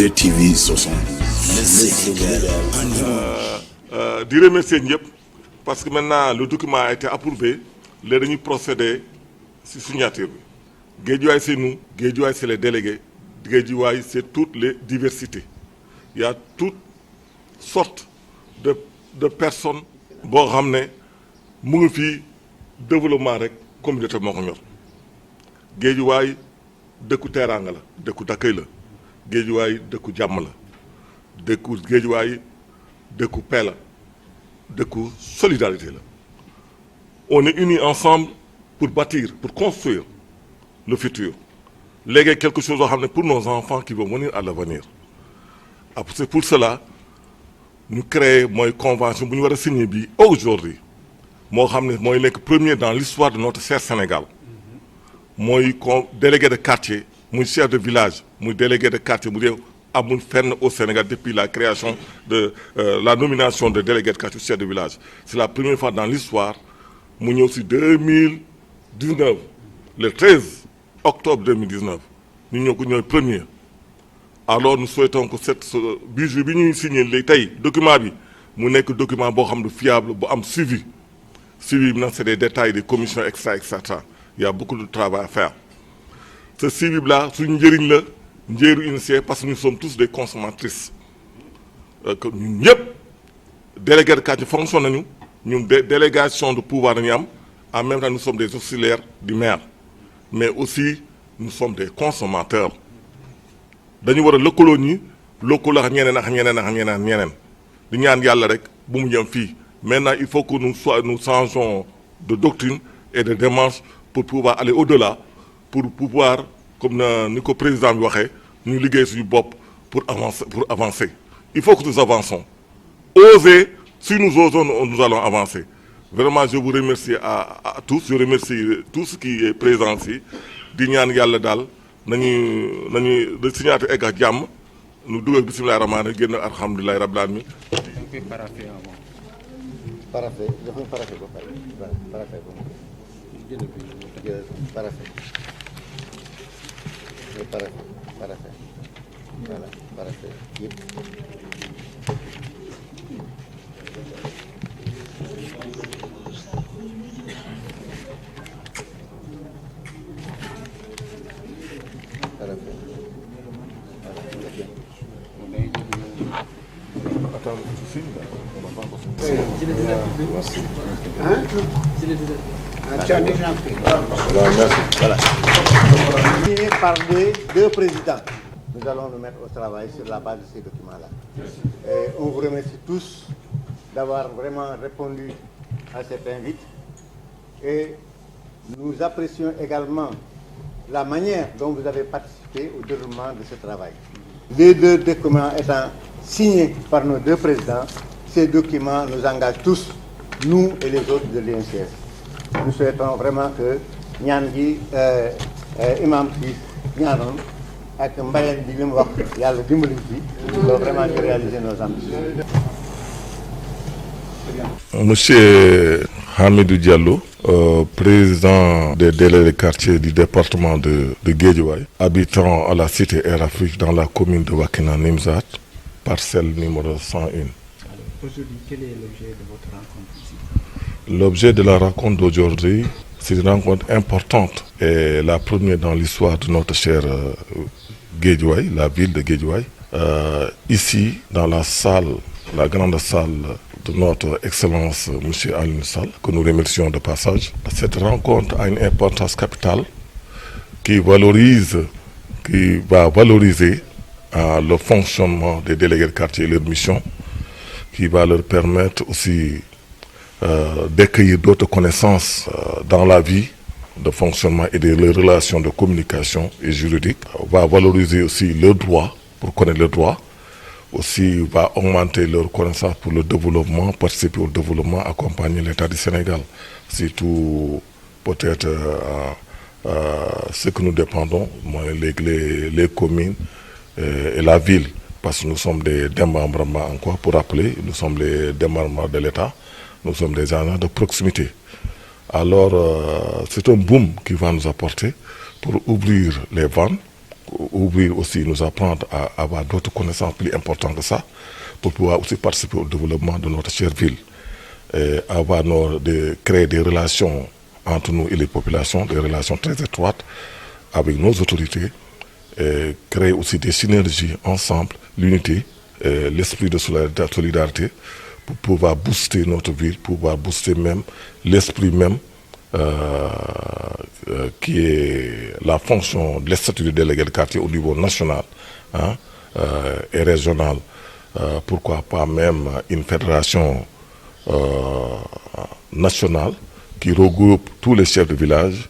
DTV 60. Le Sénégal en di remercier ñëpp parce que maintenant le document a été approuvé léegi dañuy procéder ci signature bi Guédiawaye c'est nous, Guédiawaye c'est les délégués, Guédiawaye c'est toutes les diversités. Il y a toutes sortes de personnes boo xam ne mu ngi fii développement rek communauté moo ko ñor Guédiawaye dëkku teraanga la dëkku d'accueil la Guédiawaye dëkku jàmm la dëkku Guédiawaye dëkku paix la dëkku solidarité la. On est unis ensemble pour bâtir, pour construire le futur. Léguer quelque chose pour nos enfants qui vont venir à l'avenir. C'est pour cela que nous créons une convention pour nous signer aujourd'hui. Moi, je suis premier dans l'histoire de notre cher Sénégal. Moi, délégué de quartier, moi, chef de village, moi, délégué de quartier, Amoun Fern au Sénégal depuis la création de la nomination de délégué de quartier chef de village. C'est la première fois dans l'histoire. Nous sommes aussi 2019, le 13 octobre 2019. Nous sommes les premiers. Alors nous souhaitons que ce budget que nous signé le document, nous un document fiable, suivi. Suivi, c'est des détails, des commissions, etc. Il y a beaucoup de travail à faire. Ce suivi-là, c'est une initié parce que nous sommes tous des consommatrices. Nous, délégués de quartier fonctionnent, nous avons des délégations de pouvoir, en même temps nous sommes des auxiliaires du maire. Mais aussi, nous sommes des consommateurs. Nous avons le colonie, le colonie, maintenant, il faut que nous changeons de doctrine et de démarche pour pouvoir aller au-delà, pour pouvoir, comme le président l'a dit, nous liguer sur le bop pour avancer. Il faut que nous avançons. Osez, si nous osons, nous allons avancer. Vraiment, je vous remercie à tous. Je remercie tous qui est présent ici. Dignan Yalla Dal, le signature est à Djam. Nous devons bismillah rahman rahim, alhamdulillah rabbil alamin. Parfait. Je vais parfait. Parfait. Voilà, parfait. Par les deux présidents, nous allons nous mettre au travail sur la base de ces documents-là. On vous remercie tous d'avoir vraiment répondu à cette invite et nous apprécions également la manière dont vous avez participé au déroulement de ce travail. Les deux documents étant signés par nos deux présidents, ces documents nous engagent tous, nous et les autres de l'INCS. Nous souhaitons vraiment que Nyangi, imam Nyanon, ak Mbayen bi lim wax yalla dimbali ci do vraiment ñu réaliser nos ambitions. Monsieur Hamidou Diallo, président des délégués de quartier du département de Guédiawaye, habitant à la cité Air Afrique dans la commune de Wakhinane Nimzatt, parcelle numéro 101. Aujourd'hui, quel est l'objet de votre rencontre ici? L'objet de la rencontre d'aujourd'hui, c'est une rencontre importante et la première dans l'histoire de notre cher Guédiawaye, la ville de Guédiawaye. Ici, dans la salle, la grande salle de notre Excellence M. Alioune Sall, que nous remercions de passage. Cette rencontre a une importance capitale qui va valoriser le fonctionnement des délégués de quartier et leur mission, qui va leur permettre aussi d'accueillir d'autres connaissances dans la vie de fonctionnement et des relations de communication et juridique. On va valoriser aussi leurs droits, pour connaître leurs droits. Aussi, va augmenter leur connaissance pour le développement, participer au développement, accompagner l'État du Sénégal. Surtout, peut-être, ce que nous dépendons, les communes et la ville. Parce que nous sommes des démembrements encore, pour rappeler, nous sommes les démembrements de l'État, nous sommes des agents de proximité. Alors, c'est un boom qui va nous apporter pour ouvrir les vannes, ouvrir aussi, nous apprendre à avoir d'autres connaissances plus importantes que ça, pour pouvoir aussi participer au développement de notre chère ville. Et créer des relations entre nous et les populations, des relations très étroites avec nos autorités, et créer aussi des synergies ensemble, l'unité, l'esprit de solidarité, pour pouvoir booster notre ville, pour pouvoir booster même l'esprit même, qui est la fonction de l'statut de délégué de quartier au niveau national, hein, et régional. Pourquoi pas même une fédération nationale qui regroupe tous les chefs de village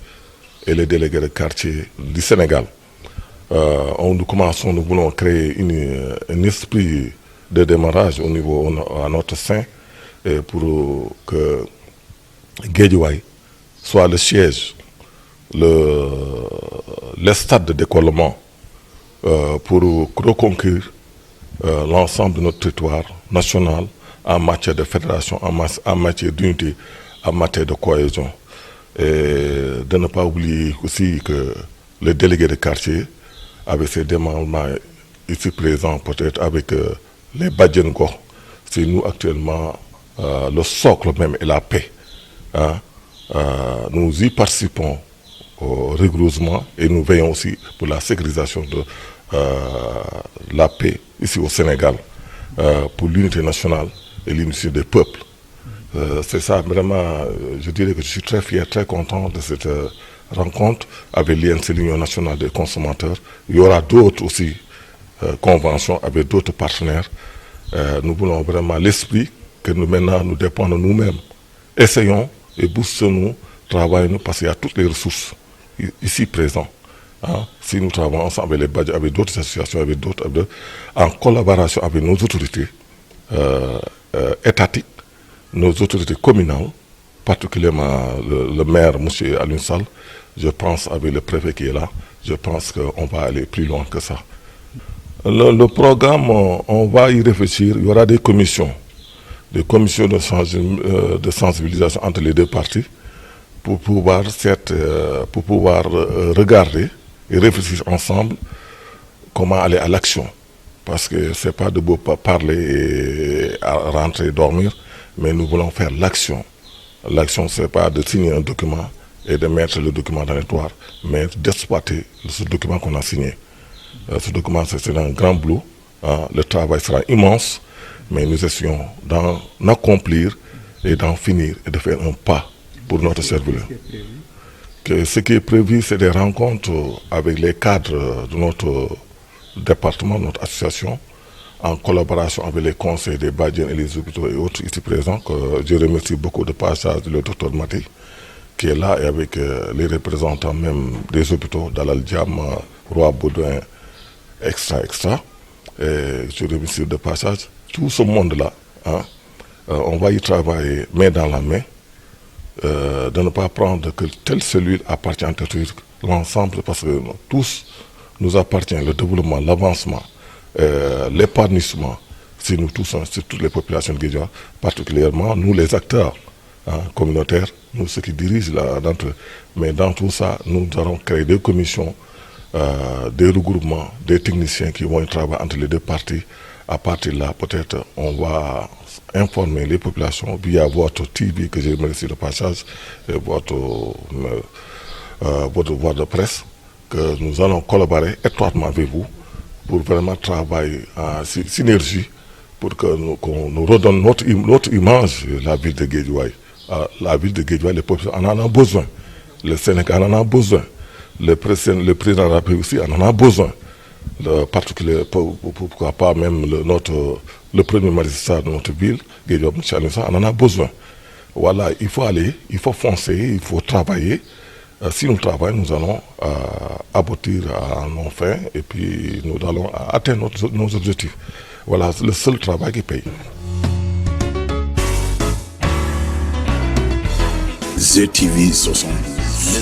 et les délégués de quartier du Sénégal. Nous voulons créer un esprit de démarrage au niveau à notre sein, pour que Guédiawaye soit le siège, le stade de décollement, pour reconquérir l'ensemble de notre territoire national en matière de fédération, en matière d'unité, en matière de cohésion. Et de ne pas oublier aussi que le délégué de quartier, avec ses démembrements ici présents, peut-être avec les Badjengor, c'est nous actuellement le socle même et la paix. Hein. Nous y participons rigoureusement et nous veillons aussi pour la sécurisation de la paix ici au Sénégal, pour l'unité nationale et l'unité des peuples. C'est ça, vraiment, je dirais que je suis très fier, très content de cette rencontre avec l'INC, l'Union nationale des consommateurs. Il y aura d'autres aussi conventions avec d'autres partenaires. Nous voulons vraiment l'esprit que maintenant nous dépendons nous-mêmes. Essayons et boostons-nous, travaillons-nous, parce qu'il y a toutes les ressources ici présentes. Hein. Si nous travaillons ensemble avec les badges, avec d'autres associations, en collaboration avec nos autorités étatiques, nos autorités communales, particulièrement le maire, M. Alioune Sall, je pense avec le préfet qui est là, je pense qu'on va aller plus loin que ça. Le programme, on va y réfléchir, il y aura des commissions de sensibilisation entre les deux parties, pour pouvoir regarder et réfléchir ensemble comment aller à l'action. Parce que ce n'est pas de beau parler et rentrer et dormir, mais nous voulons faire l'action. L'action, ce n'est pas de signer un document et de mettre le document dans les tiroirs, mais d'exploiter ce document qu'on a signé. Ce document, c'est un grand boulot. Hein. Le travail sera immense, mais nous essayons d'en accomplir et d'en finir et de faire un pas pour notre service. Ce qui est prévu, c'est des rencontres avec les cadres de notre département, notre association, en collaboration avec les conseils des Badjens et les hôpitaux et autres ici présents, que je remercie beaucoup de passage le docteur Mati, qui est là, et avec les représentants même des hôpitaux, Dalal Diam, Roi Baudouin, extra. Et je remercie de passage tout ce monde-là. Hein, on va y travailler main dans la main, de ne pas prendre que telle cellule appartient à l'ensemble, parce que tous nous appartient, le développement, l'avancement, l'épanouissement, c'est nous tous, c'est toutes les populations de Guédiawaye, particulièrement nous les acteurs communautaires, nous ceux qui dirigent d'entre eux. Mais dans tout ça, nous allons créer des commissions, des regroupements, des techniciens qui vont y travailler entre les deux parties. À partir de là, peut-être, on va informer les populations via votre TV, que j'ai remercié de passage, et votre voie de presse, que nous allons collaborer étroitement avec vous pour vraiment travailler en synergie, pour que nous redonne notre image, la ville de Guédiawaye. La ville de Guédiawaye, les populations en ont besoin. Le Sénégal en a besoin. Le président de la République aussi en a besoin. Pourquoi pas même le premier magistrat de notre ville, Guédiawaye, M. Alioune Sall, en a besoin. Voilà, il faut aller, il faut foncer, il faut travailler. Si nous travaillons, nous allons aboutir à nos fins et puis nous allons atteindre nos objectifs. Voilà, c'est le seul travail qui paye. ZTV 60. Les